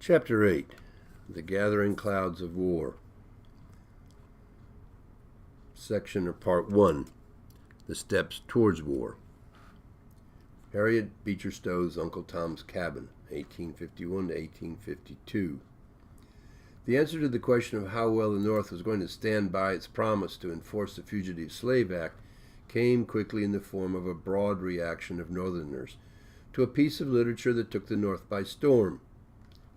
Chapter 8. The Gathering Clouds of War. Section or Part 1. The Steps Towards War. Harriet Beecher Stowe's Uncle Tom's Cabin, 1851 to 1852. The answer to the question of how well the North was going to stand by its promise to enforce the Fugitive Slave Act came quickly in the form of a broad reaction of Northerners to a piece of literature that took the North by storm.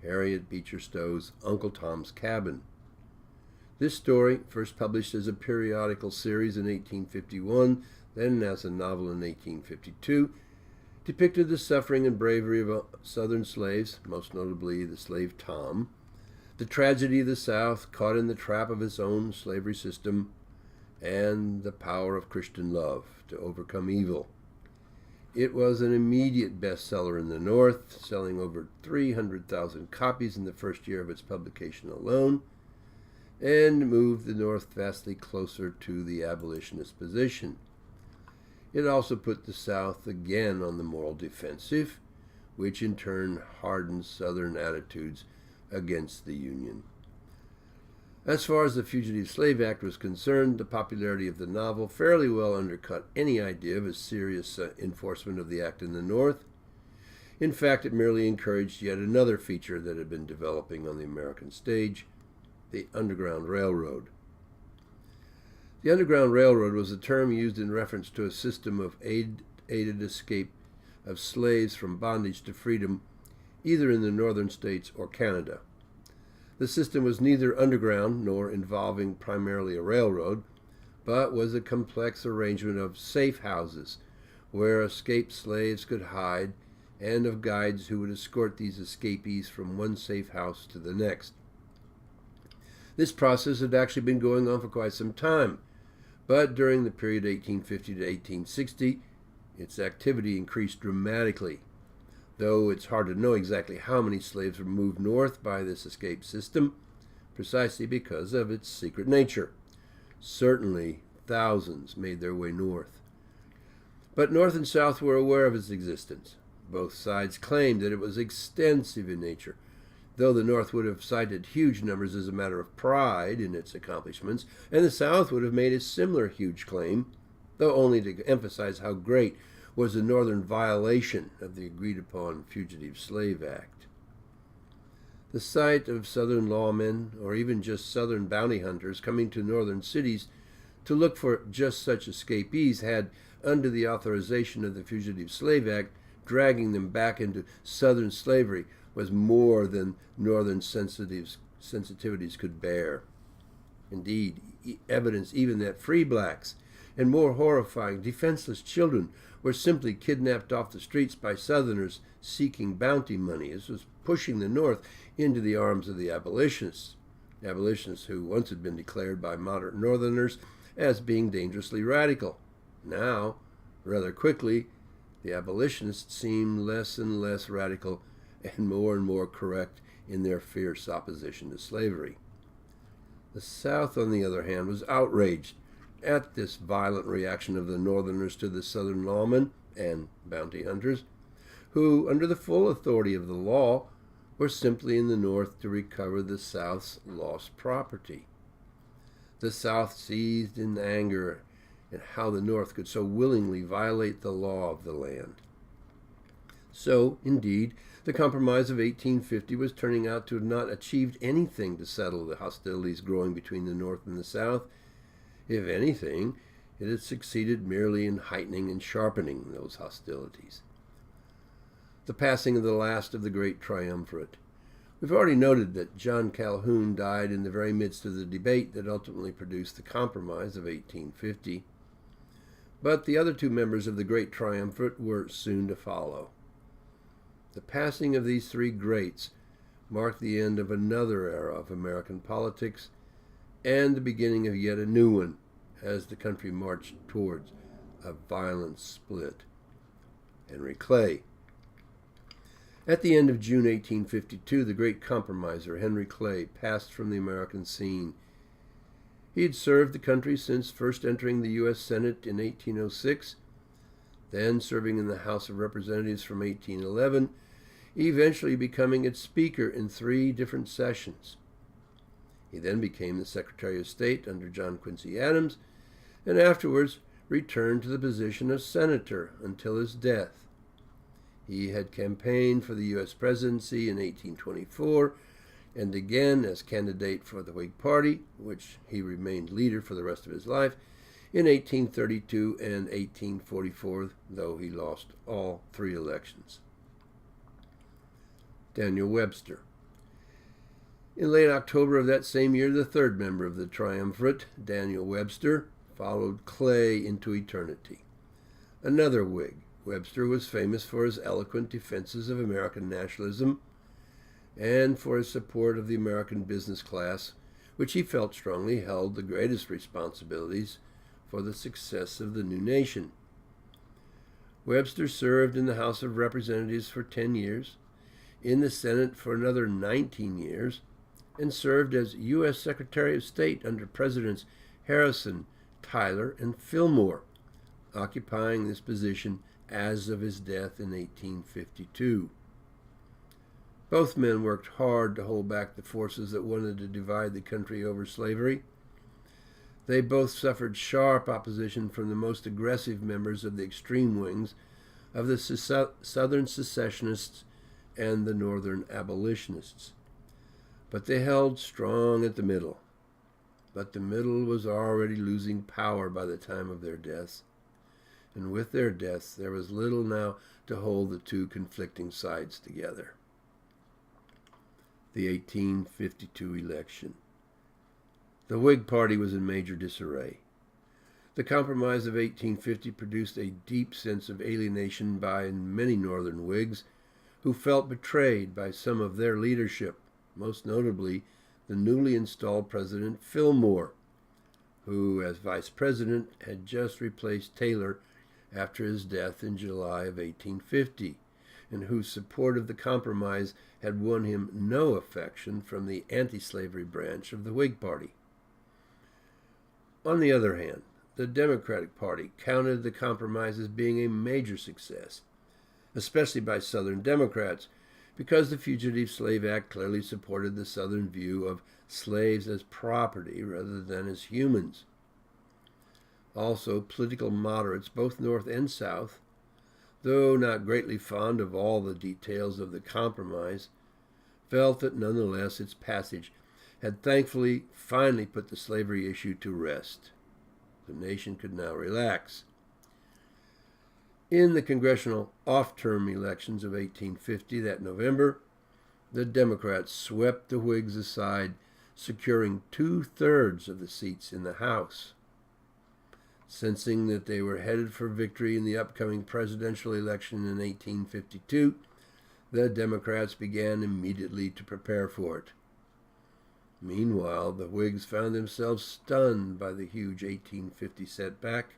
Harriet Beecher Stowe's Uncle Tom's Cabin. This story, first published as a periodical series in 1851, then as a novel in 1852, depicted the suffering and bravery of Southern slaves, most notably the slave Tom, the tragedy of the South caught in the trap of its own slavery system, and the power of Christian love to overcome evil. It was an immediate bestseller in the North, selling over 300,000 copies in the first year of its publication alone, and moved the North vastly closer to the abolitionist position. It also put the South again on the moral defensive, which in turn hardened Southern attitudes against the Union. As far as the Fugitive Slave Act was concerned, the popularity of the novel fairly well undercut any idea of a serious enforcement of the act in the North. In fact, it merely encouraged yet another feature that had been developing on the American stage, the Underground Railroad. The Underground Railroad was a term used in reference to a system of aided escape of slaves from bondage to freedom, either in the northern states or Canada. The system was neither underground nor involving primarily a railroad, but was a complex arrangement of safe houses where escaped slaves could hide and of guides who would escort these escapees from one safe house to the next. This process had actually been going on for quite some time, but during the period 1850 to 1860, its activity increased dramatically. Though it's hard to know exactly how many slaves were moved north by this escape system, precisely because of its secret nature. Certainly, thousands made their way north. But North and South were aware of its existence. Both sides claimed that it was extensive in nature, though the North would have cited huge numbers as a matter of pride in its accomplishments, and the South would have made a similar huge claim, though only to emphasize how great was the Northern violation of the agreed-upon Fugitive Slave Act. The sight of Southern lawmen, or even just Southern bounty hunters, coming to Northern cities to look for just such escapees had, under the authorization of the Fugitive Slave Act, dragging them back into Southern slavery was more than Northern sensitivities could bear. Indeed, evidence even that free blacks and, more horrifying, defenseless children were simply kidnapped off the streets by Southerners seeking bounty money. This was pushing the North into the arms of the abolitionists who once had been declared by moderate Northerners as being dangerously radical. Now, rather quickly, the abolitionists seemed less and less radical and more correct in their fierce opposition to slavery. The South, on the other hand, was outraged at this violent reaction of the Northerners to the Southern lawmen and bounty hunters, who, under the full authority of the law, were simply in the North to recover the South's lost property. The South seized in anger at how the North could so willingly violate the law of the land. So, indeed, the Compromise of 1850 was turning out to have not achieved anything to settle the hostilities growing between the North and the South. If anything, it had succeeded merely in heightening and sharpening those hostilities. The passing of the last of the great triumvirate. We've already noted that John Calhoun died in the very midst of the debate that ultimately produced the Compromise of 1850. But the other two members of the great triumvirate were soon to follow. The passing of these three greats marked the end of another era of American politics and the beginning of yet a new one as the country marched towards a violent split. Henry Clay. At the end of June 1852, the great compromiser, Henry Clay, passed from the American scene. He had served the country since first entering the U.S. Senate in 1806, then serving in the House of Representatives from 1811. eventually becoming its Speaker in 3 different sessions. He then became the Secretary of State under John Quincy Adams, and afterwards returned to the position of Senator until his death. He had campaigned for the U.S. presidency in 1824, and again as candidate for the Whig Party, which he remained leader for the rest of his life, in 1832 and 1844, though he lost all 3 elections. Daniel Webster. In late October of that same year, the 3rd member of the triumvirate, Daniel Webster, followed Clay into eternity. Another Whig, Webster was famous for his eloquent defenses of American nationalism and for his support of the American business class, which he felt strongly held the greatest responsibilities for the success of the new nation. Webster served in the House of Representatives for 10 years, in the Senate for another 19 years, and served as U.S. Secretary of State under Presidents Harrison, Tyler, and Fillmore, occupying this position as of his death in 1852. Both men worked hard to hold back the forces that wanted to divide the country over slavery. They both suffered sharp opposition from the most aggressive members of the extreme wings of the Southern secessionists and the Northern abolitionists. But they held strong at the middle. But the middle was already losing power by the time of their deaths. And with their deaths, there was little now to hold the 2 conflicting sides together. The 1852 election. The Whig Party was in major disarray. The Compromise of 1850 produced a deep sense of alienation by many Northern Whigs who felt betrayed by some of their leadership, most notably the newly installed President Fillmore, who, as Vice President, had just replaced Taylor after his death in July of 1850, and whose support of the Compromise had won him no affection from the anti-slavery branch of the Whig Party. On the other hand, the Democratic Party counted the Compromise as being a major success, especially by Southern Democrats, because the Fugitive Slave Act clearly supported the Southern view of slaves as property rather than as humans. Also, political moderates, both North and South, though not greatly fond of all the details of the Compromise, felt that nonetheless its passage had thankfully finally put the slavery issue to rest. The nation could now relax. In the congressional off-term elections of 1850 that November, the Democrats swept the Whigs aside, securing 2/3 of the seats in the House. Sensing that they were headed for victory in the upcoming presidential election in 1852, the Democrats began immediately to prepare for it. Meanwhile, the Whigs found themselves stunned by the huge 1850 setback.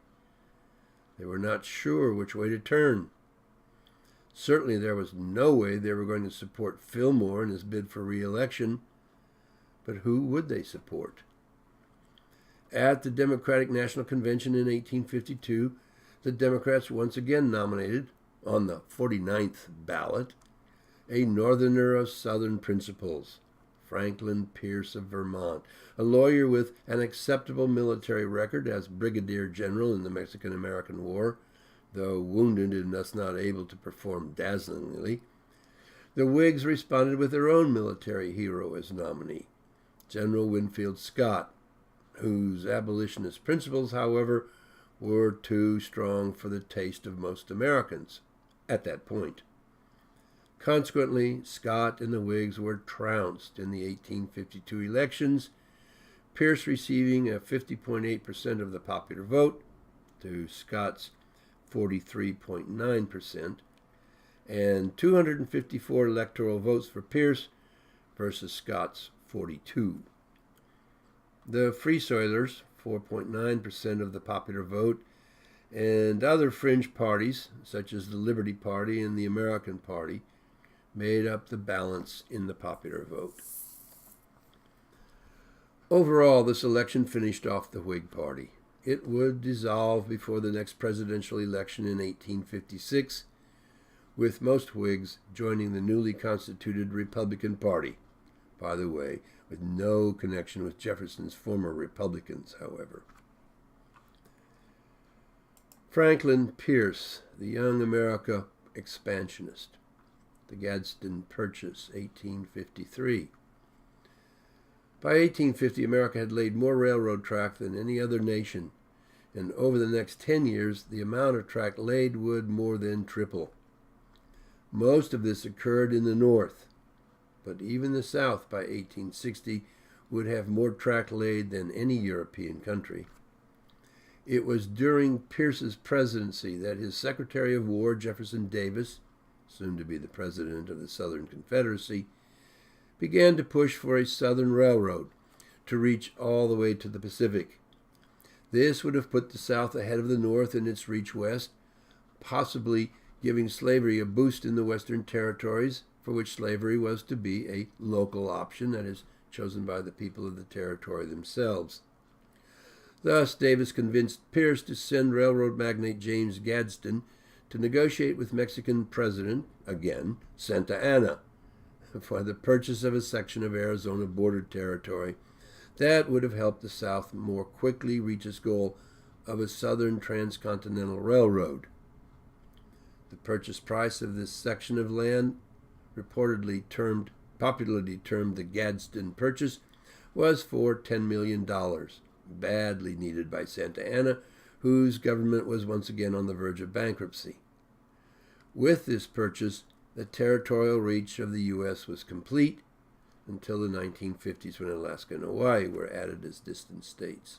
They were not sure which way to turn. Certainly there was no way they were going to support Fillmore in his bid for re-election, but who would they support? At the Democratic National Convention in 1852, the Democrats once again nominated, on the 49th ballot, a Northerner of Southern principles, Franklin Pierce of Vermont, a lawyer with an acceptable military record as brigadier general in the Mexican-American War, though wounded and thus not able to perform dazzlingly. The Whigs responded with their own military hero as nominee, General Winfield Scott, whose abolitionist principles, however, were too strong for the taste of most Americans at that point. Consequently, Scott and the Whigs were trounced in the 1852 elections, Pierce receiving a 50.8% of the popular vote to Scott's 43.9%, and 254 electoral votes for Pierce versus Scott's 42. The Free Soilers, 4.9% of the popular vote, and other fringe parties, such as the Liberty Party and the American Party, made up the balance in the popular vote. Overall, this election finished off the Whig Party. It would dissolve before the next presidential election in 1856, with most Whigs joining the newly constituted Republican Party. By the way, with no connection with Jefferson's former Republicans, however. Franklin Pierce, the Young America Expansionist. The Gadsden Purchase, 1853. By 1850, America had laid more railroad track than any other nation, and over the next 10 years, the amount of track laid would more than triple. Most of this occurred in the North, but even the South by 1860 would have more track laid than any European country. It was during Pierce's presidency that his Secretary of War, Jefferson Davis, soon to be the President of the Southern Confederacy, began to push for a Southern Railroad to reach all the way to the Pacific. This would have put the South ahead of the North in its reach west, possibly giving slavery a boost in the Western territories, for which slavery was to be a local option, that is, chosen by the people of the territory themselves. Thus, Davis convinced Pierce to send railroad magnate James Gadsden to negotiate with Mexican President, again, Santa Anna, for the purchase of a section of Arizona border territory that would have helped the South more quickly reach its goal of a Southern Transcontinental Railroad. The purchase price of this section of land, popularly termed the Gadsden Purchase, was for $10 million, badly needed by Santa Anna, whose government was once again on the verge of bankruptcy. With this purchase, the territorial reach of the U.S. was complete until the 1950s, when Alaska and Hawaii were added as distant states.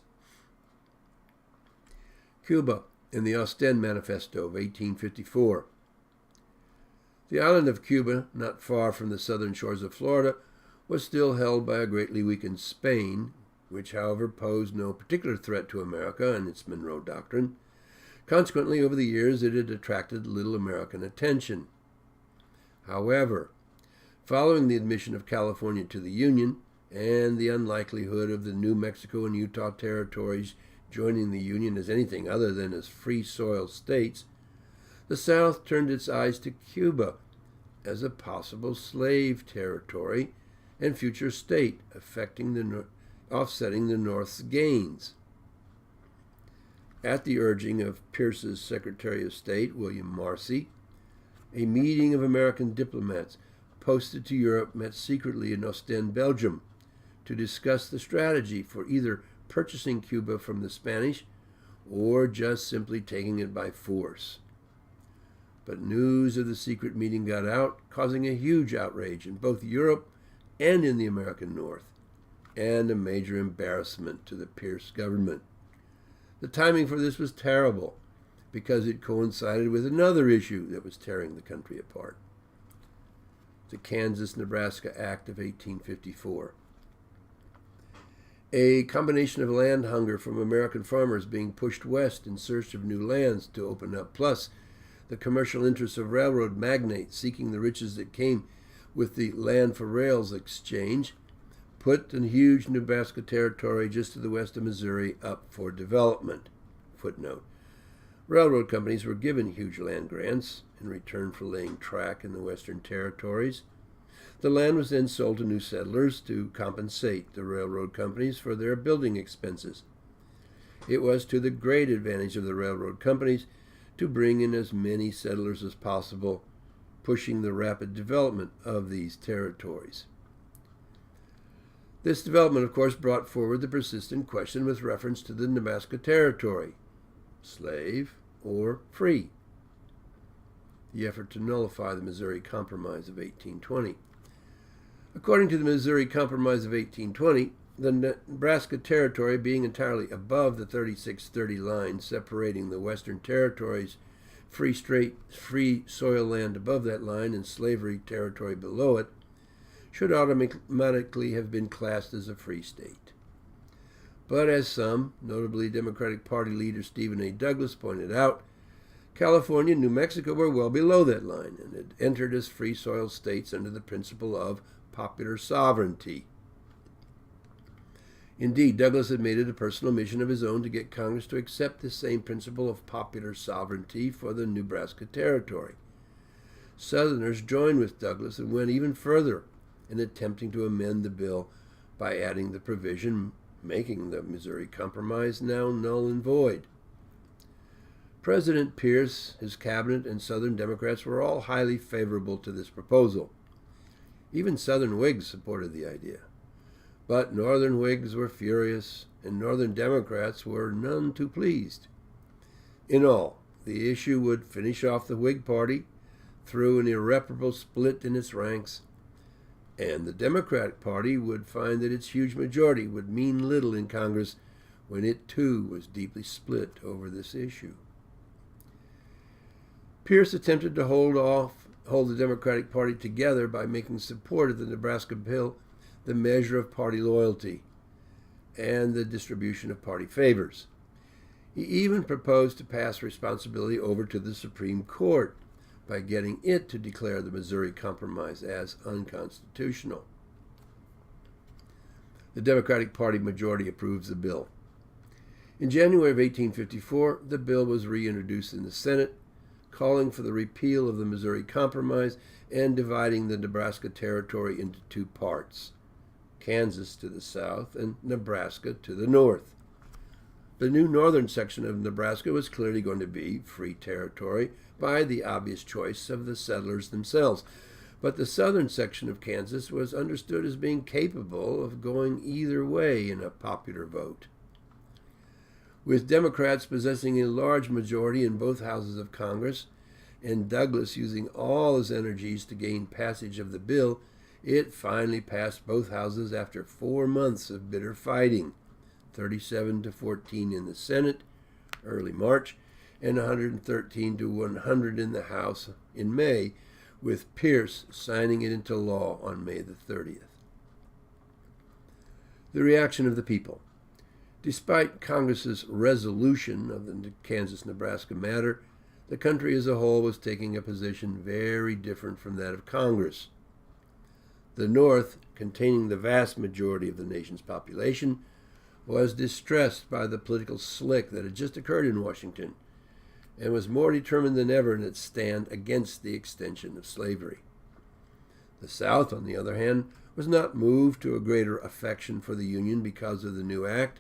Cuba in the Ostend Manifesto of 1854. The island of Cuba, not far from the southern shores of Florida, was still held by a greatly weakened Spain, which, however, posed no particular threat to America and its Monroe Doctrine. Consequently, over the years, it had attracted little American attention. However, following the admission of California to the Union and the unlikelihood of the New Mexico and Utah territories joining the Union as anything other than as free soil states, the South turned its eyes to Cuba as a possible slave territory and future state, offsetting the North's gains. At the urging of Pierce's Secretary of State, William Marcy, a meeting of American diplomats posted to Europe met secretly in Ostend, Belgium, to discuss the strategy for either purchasing Cuba from the Spanish or just simply taking it by force. But news of the secret meeting got out, causing a huge outrage in both Europe and in the American North, and a major embarrassment to the Pierce government. The timing for this was terrible, because it coincided with another issue that was tearing the country apart: the Kansas-Nebraska Act of 1854. A combination of land hunger from American farmers being pushed west in search of new lands to open up, plus the commercial interests of railroad magnates seeking the riches that came with the land for rails exchange, put the huge Nebraska territory just to the west of Missouri up for development. Footnote: railroad companies were given huge land grants in return for laying track in the western territories. The land was then sold to new settlers to compensate the railroad companies for their building expenses. It was to the great advantage of the railroad companies to bring in as many settlers as possible, pushing the rapid development of these territories. This development, of course, brought forward the persistent question with reference to the Nebraska Territory: slave or free? The effort to nullify the Missouri Compromise of 1820. According to the Missouri Compromise of 1820, the Nebraska Territory, being entirely above the 3630 line separating the Western Territories, free soil land above that line, and slavery territory below it, should automatically have been classed as a free state. But as some, notably Democratic Party leader Stephen A. Douglas, pointed out, California and New Mexico were well below that line and had entered as free soil states under the principle of popular sovereignty. Indeed, Douglas had made it a personal mission of his own to get Congress to accept this same principle of popular sovereignty for the Nebraska Territory. Southerners joined with Douglas and went even further in attempting to amend the bill by adding the provision making the Missouri Compromise now null and void. President Pierce, his cabinet, and Southern Democrats were all highly favorable to this proposal. Even Southern Whigs supported the idea. But Northern Whigs were furious, and Northern Democrats were none too pleased. In all, the issue would finish off the Whig Party through an irreparable split in its ranks, and the Democratic Party would find that its huge majority would mean little in Congress when it too was deeply split over this issue. Pierce attempted to hold the Democratic Party together by making support of the Nebraska bill the measure of party loyalty and the distribution of party favors. He even proposed to pass responsibility over to the Supreme Court by getting it to declare the Missouri Compromise as unconstitutional. The Democratic Party majority approves the bill. In January of 1854, the bill was reintroduced in the Senate, calling for the repeal of the Missouri Compromise and dividing the Nebraska Territory into two parts, Kansas to the south and Nebraska to the north. The new northern section of Nebraska was clearly going to be free territory by the obvious choice of the settlers themselves, but the southern section of Kansas was understood as being capable of going either way in a popular vote. With Democrats possessing a large majority in both houses of Congress, and Douglas using all his energies to gain passage of the bill, it finally passed both houses after 4 months of bitter fighting, 37-14 in the Senate, early March, and 113-100 in the House in May, with Pierce signing it into law on May the 30th. The reaction of the people. Despite Congress's resolution of the Kansas-Nebraska matter, the country as a whole was taking a position very different from that of Congress. The North, containing the vast majority of the nation's population, was distressed by the political slick that had just occurred in Washington and was more determined than ever in its stand against the extension of slavery. The South, on the other hand, was not moved to a greater affection for the Union because of the new act,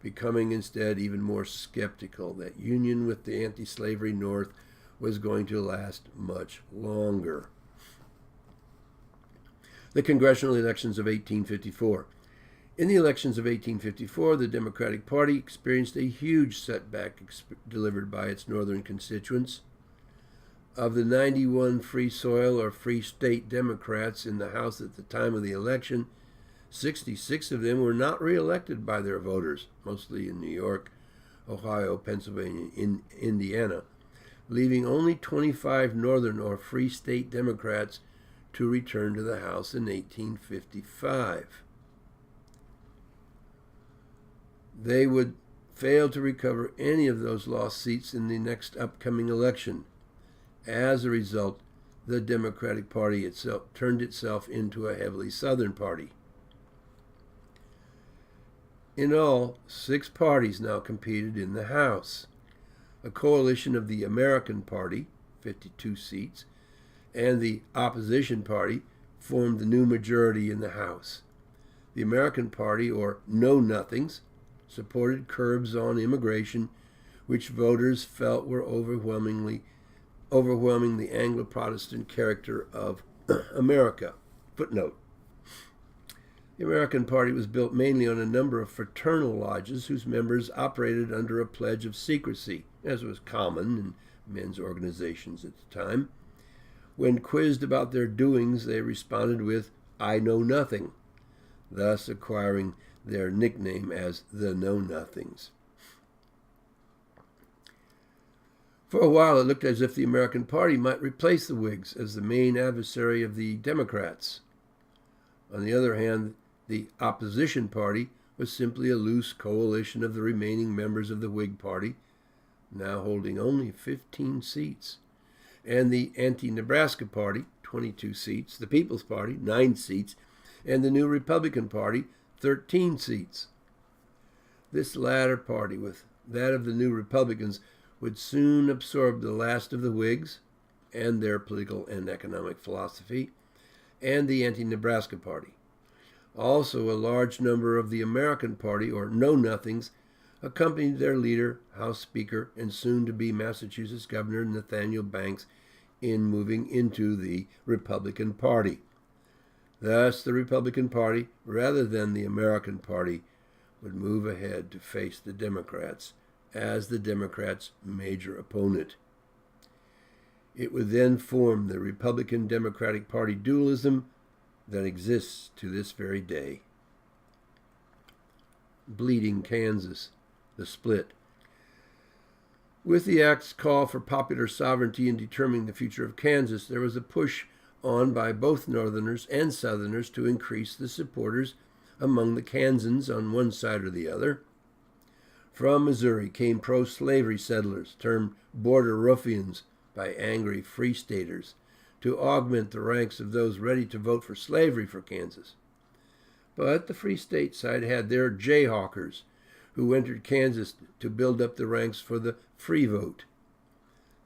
becoming instead even more skeptical that union with the anti-slavery North was going to last much longer. The congressional elections of 1854. In the elections of 1854, the Democratic Party experienced a huge setback delivered by its northern constituents. Of the 91 Free Soil or Free State Democrats in the House at the time of the election, 66 of them were not reelected by their voters, mostly in New York, Ohio, Pennsylvania, and Indiana, leaving only 25 Northern or Free State Democrats to return to the House in 1855. They would fail to recover any of those lost seats in the next upcoming election. As a result, the Democratic Party itself turned itself into a heavily Southern party. In all, 6 parties now competed in the House. A coalition of the American Party, 52 seats, and the Opposition Party formed the new majority in the House. The American Party, or Know-Nothings, supported curbs on immigration, which voters felt were overwhelming the Anglo-Protestant character of America. Footnote. The American Party was built mainly on a number of fraternal lodges whose members operated under a pledge of secrecy, as was common in men's organizations at the time. When quizzed about their doings, they responded with, "I know nothing," thus acquiring their nickname as the Know-Nothings. For a while, it looked as if the American Party might replace the Whigs as the main adversary of the Democrats. On the other hand, the Opposition Party was simply a loose coalition of the remaining members of the Whig Party, now holding only 15 seats, and the Anti-Nebraska Party, 22 seats, the People's Party, 9 seats, and the New Republican Party, 13 seats. This latter party, with that of the New Republicans, would soon absorb the last of the Whigs and their political and economic philosophy, and the Anti-Nebraska Party. Also, a large number of the American Party, or Know-Nothings, accompanied their leader, House Speaker, and soon-to-be Massachusetts Governor Nathaniel Banks in moving into the Republican Party. Thus, the Republican Party, rather than the American Party, would move ahead to face the Democrats as the Democrats' major opponent. It would then form the Republican-Democratic Party dualism that exists to this very day. Bleeding Kansas, the split. With the Act's call for popular sovereignty in determining the future of Kansas, there was a push on by both Northerners and Southerners to increase the supporters among the Kansans on one side or the other. From Missouri came pro-slavery settlers, termed border ruffians by angry Free Staters, to augment the ranks of those ready to vote for slavery for Kansas. But the Free State side had their Jayhawkers, who entered Kansas to build up the ranks for the free vote.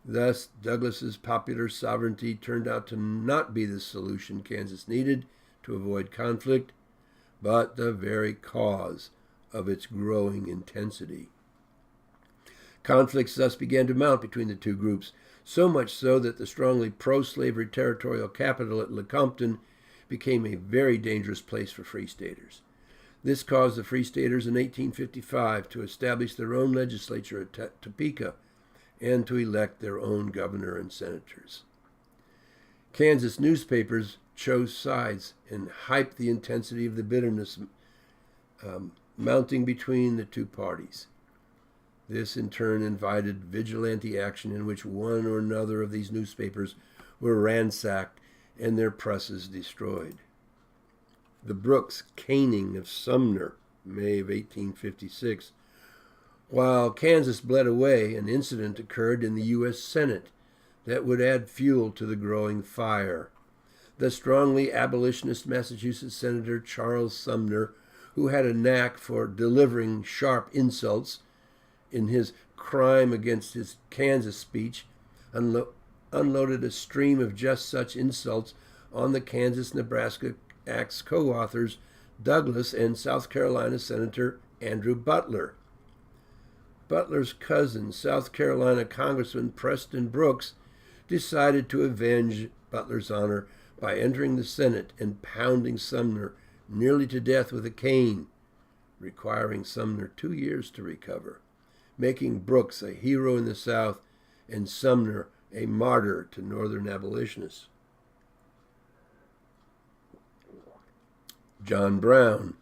Thus, Douglas's popular sovereignty turned out to not be the solution Kansas needed to avoid conflict, but the very cause of its growing intensity. Conflicts thus began to mount between the two groups, so much so that the strongly pro-slavery territorial capital at Lecompton became a very dangerous place for Free Staters. This caused the Free Staters in 1855 to establish their own legislature at Topeka and to elect their own governor and senators. Kansas newspapers chose sides and hyped the intensity of the bitterness mounting between the two parties. This, in turn, invited vigilante action in which one or another of these newspapers were ransacked and their presses destroyed. The Brooks caning of Sumner, May of 1856. While Kansas bled away, an incident occurred in the U.S. Senate that would add fuel to the growing fire. The strongly abolitionist Massachusetts Senator Charles Sumner, who had a knack for delivering sharp insults in his crime against his Kansas speech, unloaded a stream of just such insults on the Kansas-Nebraska Act's co-authors, Douglas and South Carolina Senator Andrew Butler. Butler's cousin, South Carolina Congressman Preston Brooks, decided to avenge Butler's honor by entering the Senate and pounding Sumner nearly to death with a cane, requiring Sumner 2 years to recover, making Brooks a hero in the South and Sumner a martyr to Northern abolitionists. John Brown.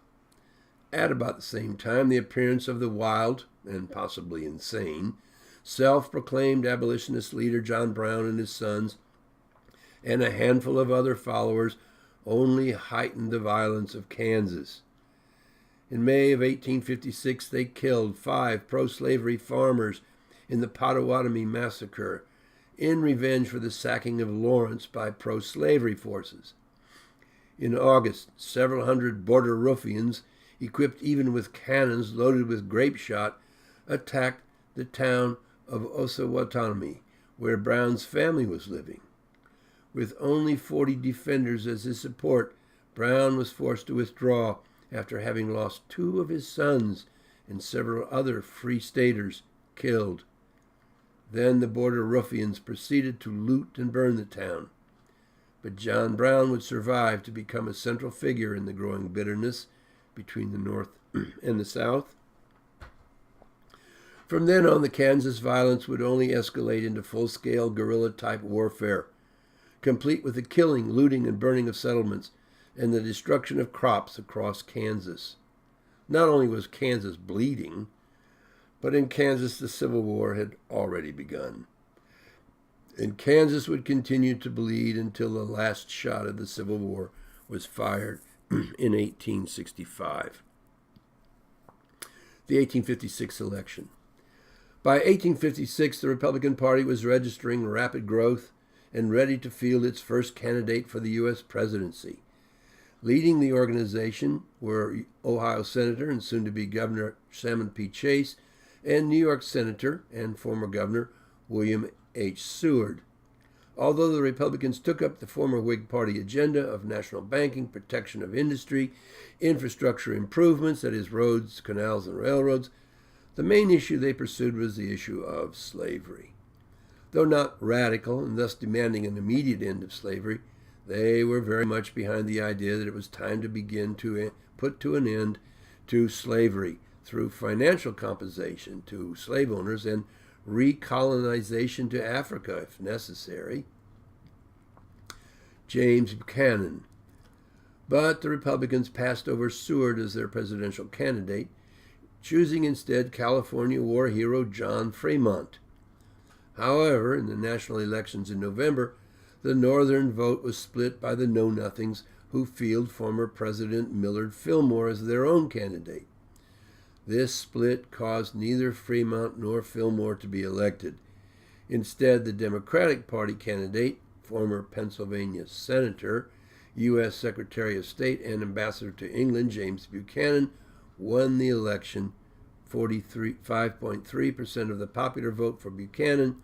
At about the same time, the appearance of the wild, and possibly insane, self-proclaimed abolitionist leader John Brown and his sons, and a handful of other followers, only heightened the violence of Kansas. In May of 1856, they killed 5 pro-slavery farmers in the Pottawatomie Massacre, in revenge for the sacking of Lawrence by pro-slavery forces. In August, several hundred border ruffians, equipped even with cannons loaded with grape shot, attacked the town of Osawatomie, where Brown's family was living. With only 40 defenders as his support, Brown was forced to withdraw after having lost 2 of his sons and several other Free Staters killed. Then the border ruffians proceeded to loot and burn the town. But John Brown would survive to become a central figure in the growing bitterness between the North and the South. From then on, the Kansas violence would only escalate into full-scale guerrilla-type warfare, complete with the killing, looting, and burning of settlements and the destruction of crops across Kansas. Not only was Kansas bleeding, but in Kansas the Civil War had already begun. And Kansas would continue to bleed until the last shot of the Civil War was fired in 1865. The 1856 election. By 1856, the Republican Party was registering rapid growth and ready to field its first candidate for the U.S. presidency. Leading the organization were Ohio Senator and soon-to-be Governor Salmon P. Chase and New York Senator and former Governor William H. Seward. Although the Republicans took up the former Whig Party agenda of national banking, protection of industry, infrastructure improvements, that is, roads, canals, and railroads, the main issue they pursued was the issue of slavery. Though not radical and thus demanding an immediate end of slavery, they were very much behind the idea that it was time to begin to put to an end to slavery through financial compensation to slave owners and recolonization to Africa if necessary. James Buchanan. But the Republicans passed over Seward as their presidential candidate, choosing instead California war hero John Fremont. However, in the national elections in November, the Northern vote was split by the Know-Nothings, who fielded former President Millard Fillmore as their own candidate. This split caused neither Fremont nor Fillmore to be elected. Instead, the Democratic Party candidate, former Pennsylvania Senator, U.S. Secretary of State, and Ambassador to England, James Buchanan, won the election. 5.3% of the popular vote for Buchanan,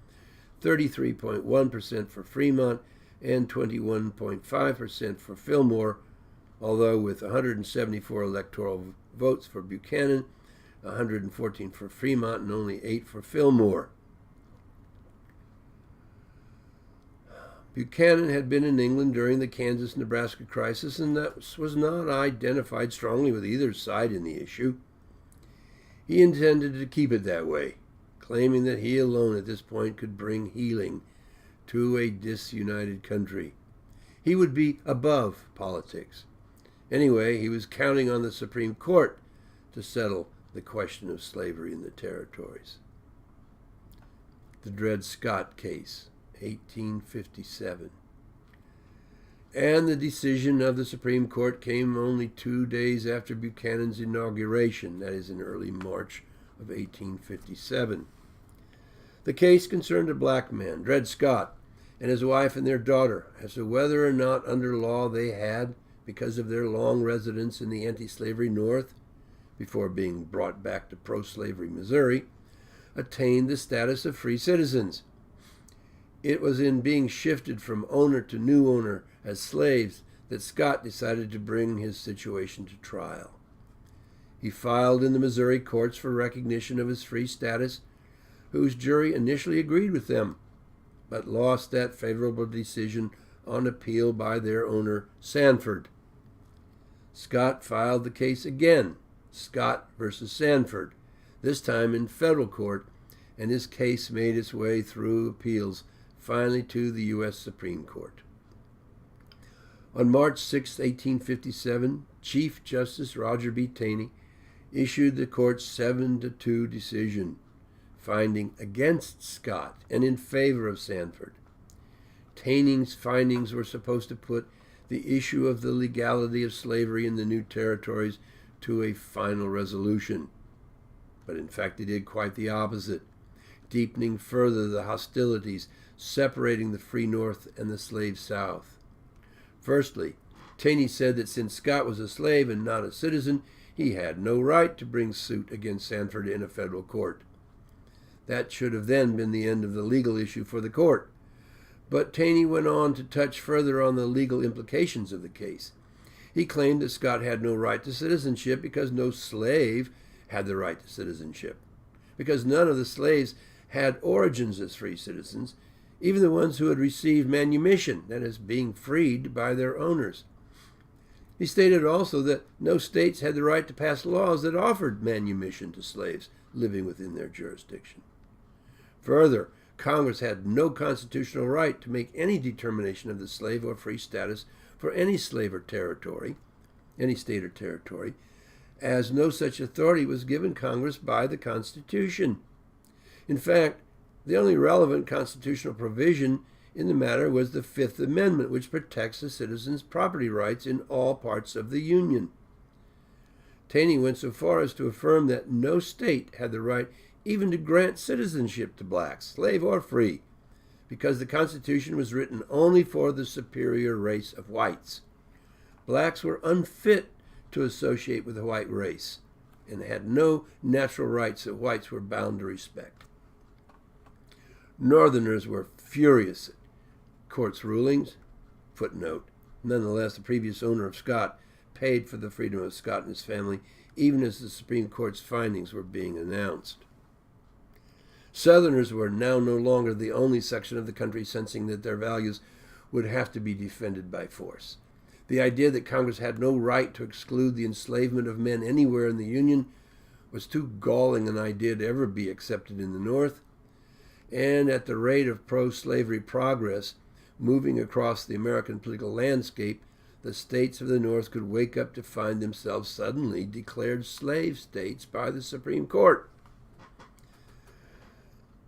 33.1% for Fremont, and 21.5% for Fillmore, although with 174 electoral votes for Buchanan, 114 for Fremont, and only 8 for Fillmore. Buchanan had been in England during the Kansas-Nebraska crisis, and that was not identified strongly with either side in the issue. He intended to keep it that way, claiming that he alone at this point could bring healing to a disunited country. He would be above politics. Anyway, he was counting on the Supreme Court to settle the question of slavery in the territories. The Dred Scott case, 1857. And the decision of the Supreme Court came only 2 days after Buchanan's inauguration, that is in early March of 1857. The case concerned a black man, Dred Scott, and his wife and their daughter, as to whether or not under law they had, because of their long residence in the anti-slavery North, before being brought back to pro-slavery Missouri, attained the status of free citizens. It was in being shifted from owner to new owner as slaves that Scott decided to bring his situation to trial. He filed in the Missouri courts for recognition of his free status, whose jury initially agreed with them, but lost that favorable decision on appeal by their owner, Sanford. Scott filed the case again, Scott versus Sanford, this time in federal court, and his case made its way through appeals, finally to the U.S. Supreme Court. On March 6, 1857, Chief Justice Roger B. Taney issued the court's 7-2 decision, finding against Scott and in favor of Sanford. Taney's findings were supposed to put the issue of the legality of slavery in the new territories to a final resolution. But in fact, they did quite the opposite, deepening further the hostilities separating the free North and the slave South. Firstly, Taney said that since Scott was a slave and not a citizen, he had no right to bring suit against Sanford in a federal court. That should have then been the end of the legal issue for the court. But Taney went on to touch further on the legal implications of the case. He claimed that Scott had no right to citizenship because no slave had the right to citizenship, because none of the slaves had origins as free citizens, even the ones who had received manumission, that is, being freed by their owners. He stated also that no states had the right to pass laws that offered manumission to slaves living within their jurisdiction. Further, Congress had no constitutional right to make any determination of the slave or free status for any slave or territory, any state or territory, as no such authority was given Congress by the Constitution. In fact, the only relevant constitutional provision in the matter was the Fifth Amendment, which protects the citizens' property rights in all parts of the Union. Taney went so far as to affirm that no state had the right even to grant citizenship to blacks, slave or free, because the Constitution was written only for the superior race of whites. Blacks were unfit to associate with the white race and had no natural rights that whites were bound to respect. Northerners were furious Court's rulings. Footnote. Nonetheless, the previous owner of Scott paid for the freedom of Scott and his family, even as the Supreme Court's findings were being announced. Southerners were now no longer the only section of the country sensing that their values would have to be defended by force. The idea that Congress had no right to exclude the enslavement of men anywhere in the Union was too galling an idea to ever be accepted in the North, and at the rate of pro-slavery progress moving across the American political landscape, the states of the North could wake up to find themselves suddenly declared slave states by the Supreme Court.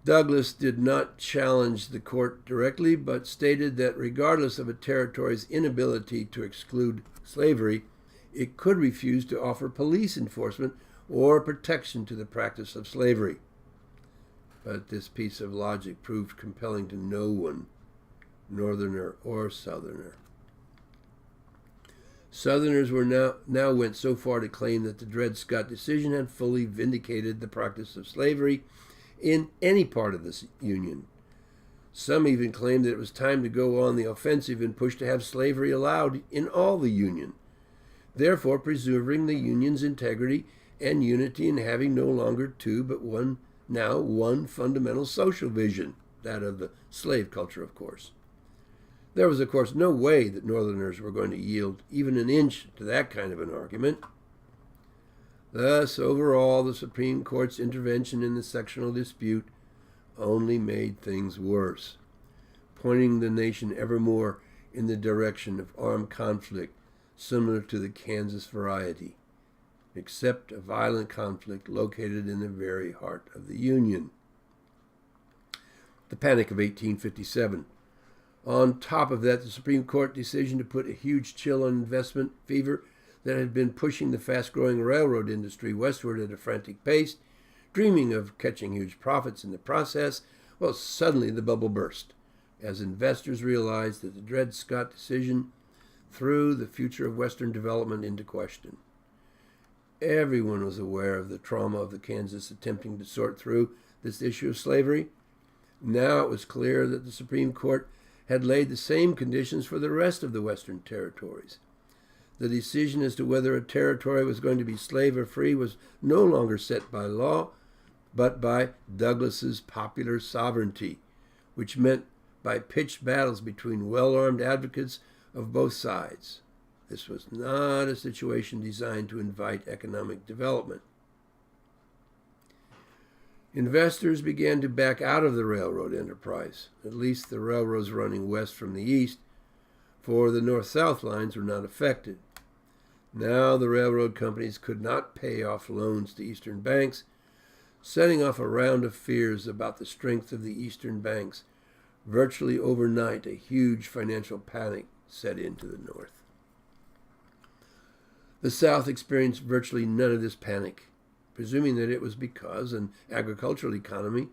Douglas did not challenge the court directly, but stated that regardless of a territory's inability to exclude slavery, it could refuse to offer police enforcement or protection to the practice of slavery. But this piece of logic proved compelling to no one, Northerner or Southerner. Southerners now went so far to claim that the Dred Scott decision had fully vindicated the practice of slavery in any part of the Union. Some even claimed that it was time to go on the offensive and push to have slavery allowed in all the Union, therefore preserving the Union's integrity and unity and having no longer two but one fundamental social vision, that of the slave culture, of course. There was, of course, no way that Northerners were going to yield even an inch to that kind of an argument. Thus, overall, the Supreme Court's intervention in the sectional dispute only made things worse, pointing the nation ever more in the direction of armed conflict similar to the Kansas variety, except a violent conflict located in the very heart of the Union. The Panic of 1857. On top of that, the Supreme Court decision to put a huge chill on investment fever that had been pushing the fast-growing railroad industry westward at a frantic pace, dreaming of catching huge profits in the process. Well, suddenly the bubble burst, as investors realized that the Dred Scott decision threw the future of Western development into question. Everyone was aware of the trauma of the Kansas attempting to sort through this issue of slavery. Now it was clear that the Supreme Court had laid the same conditions for the rest of the Western territories. The decision as to whether a territory was going to be slave or free was no longer set by law, but by Douglas's popular sovereignty, which meant by pitched battles between well-armed advocates of both sides. This was not a situation designed to invite economic development. Investors began to back out of the railroad enterprise, at least the railroads running west from the east, for the north-south lines were not affected. Now the railroad companies could not pay off loans to eastern banks, setting off a round of fears about the strength of the eastern banks. Virtually overnight, a huge financial panic set into the north. The South experienced virtually none of this panic, presuming that it was because an agricultural economy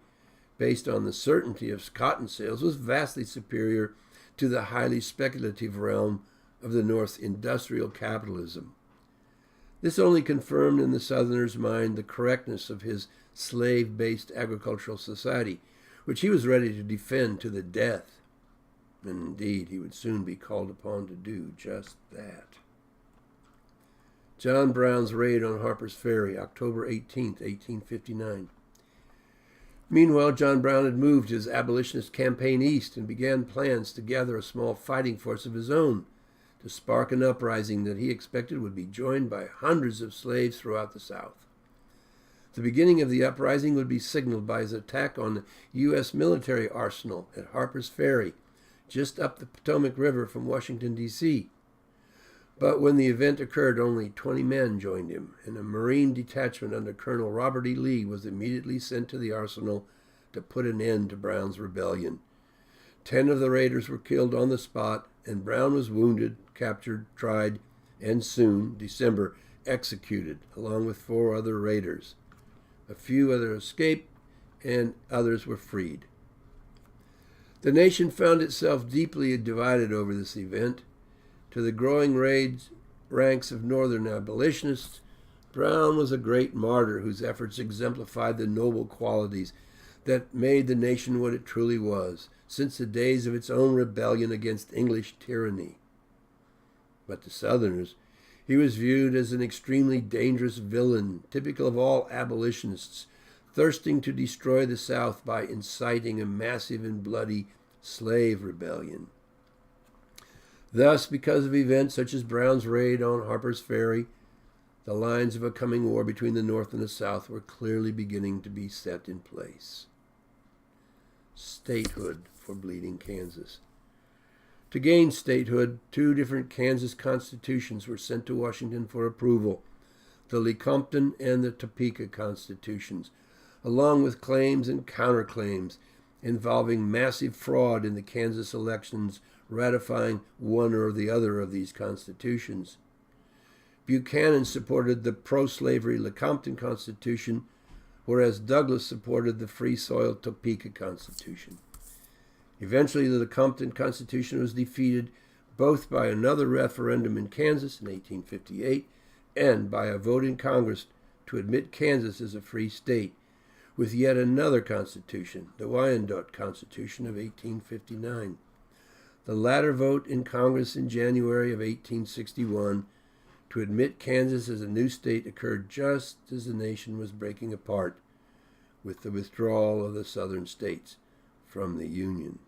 based on the certainty of cotton sales was vastly superior to the highly speculative realm of the North's industrial capitalism. This only confirmed in the Southerner's mind the correctness of his slave-based agricultural society, which he was ready to defend to the death. And indeed, he would soon be called upon to do just that. John Brown's raid on Harper's Ferry, October 18, 1859. Meanwhile, John Brown had moved his abolitionist campaign east and began plans to gather a small fighting force of his own to spark an uprising that he expected would be joined by hundreds of slaves throughout the South. The beginning of the uprising would be signaled by his attack on the U.S. military arsenal at Harper's Ferry, just up the Potomac River from Washington, D.C. But when the event occurred, only 20 men joined him, and a Marine detachment under Colonel Robert E. Lee was immediately sent to the arsenal to put an end to Brown's rebellion. 10 of the raiders were killed on the spot, and Brown was wounded, captured, tried, and soon, December, executed, along with 4 other raiders. A few others escaped, and others were freed. The nation found itself deeply divided over this event. To the growing ranks of Northern abolitionists, Brown was a great martyr whose efforts exemplified the noble qualities that made the nation what it truly was, since the days of its own rebellion against English tyranny. But to Southerners, he was viewed as an extremely dangerous villain, typical of all abolitionists, thirsting to destroy the South by inciting a massive and bloody slave rebellion. Thus, because of events such as Brown's raid on Harper's Ferry, the lines of a coming war between the North and the South were clearly beginning to be set in place. Statehood for Bleeding Kansas. To gain statehood, 2 different Kansas constitutions were sent to Washington for approval, the Lecompton and the Topeka constitutions, along with claims and counterclaims involving massive fraud in the Kansas elections ratifying one or the other of these constitutions. Buchanan supported the pro-slavery Lecompton Constitution, whereas Douglas supported the Free Soil Topeka Constitution. Eventually, the Lecompton Constitution was defeated both by another referendum in Kansas in 1858 and by a vote in Congress to admit Kansas as a free state, with yet another constitution, the Wyandotte Constitution of 1859. The latter vote in Congress in January of 1861 to admit Kansas as a new state occurred just as the nation was breaking apart with the withdrawal of the southern states from the Union.